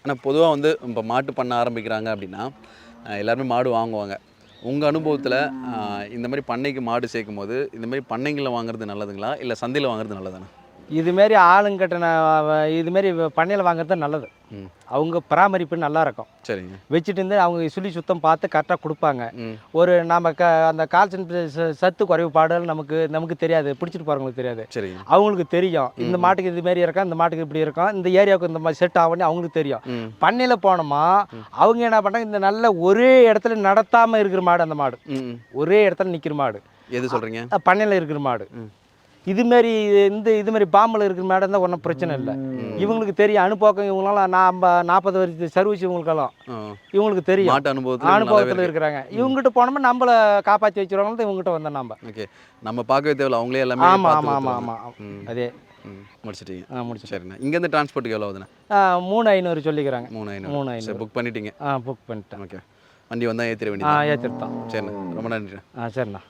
ஆனால் பொதுவாக வந்து இப்போ மாட்டு பண்ண ஆரம்பிக்கிறாங்க அப்படின்னா எல்லாருமே மாடு வாங்குவாங்க. உங்கள் அனுபவத்தில் இந்த மாதிரி பண்ணைக்கு மாடு சேர்க்கும்போது இந்த மாதிரி பண்ணைங்களில் வாங்குறது நல்லதுங்களா, இல்லை சந்தையில் வாங்குறது நல்லதாண்ணா? இதுமாரி ஆளுங்கட்ட இதுமாரி பண்ணையில் வாங்குறது நல்லது. ம். அவங்க பராமரிப்பு நல்லா இருக்கும். சரிங்க. வச்சுட்டு இருந்து அவங்க சுழி சுத்தம் பார்த்து கரெக்டாக கொடுப்பாங்க. ம். ஒரு நம்ம அந்த கால்சியம் சத்து குறைபாடுகள் நமக்கு தெரியாது, பிடிச்சிட்டு போகிறவங்களுக்கு தெரியாது. சரிங்க. அவங்களுக்கு தெரியும் இந்த மாட்டுக்கு இதுமாரி இருக்கும், இந்த மாட்டுக்கு இப்படி இருக்கும், இந்த ஏரியாவுக்கு இந்த மாதிரி செட் ஆகும்னு அவங்களுக்கு தெரியும். ம். பண்ணையில் போனோமா அவங்க என்ன பண்ணுறாங்க, இந்த நல்ல ஒரே இடத்துல நடத்தாமல் இருக்கிற மாடு, அந்த மாடு ம். ஒரே இடத்துல நிற்கிற மாடு, எது சொல்கிறீங்க? பண்ணையில் இருக்கிற மாடு. ம். இதுமாரி இதுமாரி பாம்பில் இருக்கிற மாடு இருந்தால் ஒன்றும் பிரச்சனை இல்லை. இவங்களுக்கு தெரியும் அனுபவம். இவங்களாம் 40 வருஷத்து சர்வீஸ் இவங்களுக்கெல்லாம் இவங்களுக்கு தெரியும், மாட்டு அனுபவத்தில் இருக்கிறாங்க. இவங்ககிட்ட போனோம்னா நம்மளை காப்பாற்றி வச்சுருவாங்க. இவங்ககிட்ட வந்தோம் நம்ம. ஓகே, நம்ம பார்க்கவே தேவையில்ல, அவங்களே எல்லாமே. ஆமாம் ஆமாம் ஆமாம் ஆமாம், அதே முடிச்சிட்டீங்க. முடிச்சு. சரிண்ணா. இங்கேருந்து டிரான்ஸ்போர்ட்டுக்கு எவ்வளோ ஆகுதுண்ணா? 3500 சொல்லிக்கிறாங்க. 3500. சரி, புக் பண்ணிட்டீங்க? புக் பண்ணிட்டேன். ஓகே, வண்டி வந்தால் ஏற்றிட வேண்டியது. ஏற்றிருத்தோம். சரிண்ணா, ரொம்ப நன்றிண்ணா. சரிண்ணா.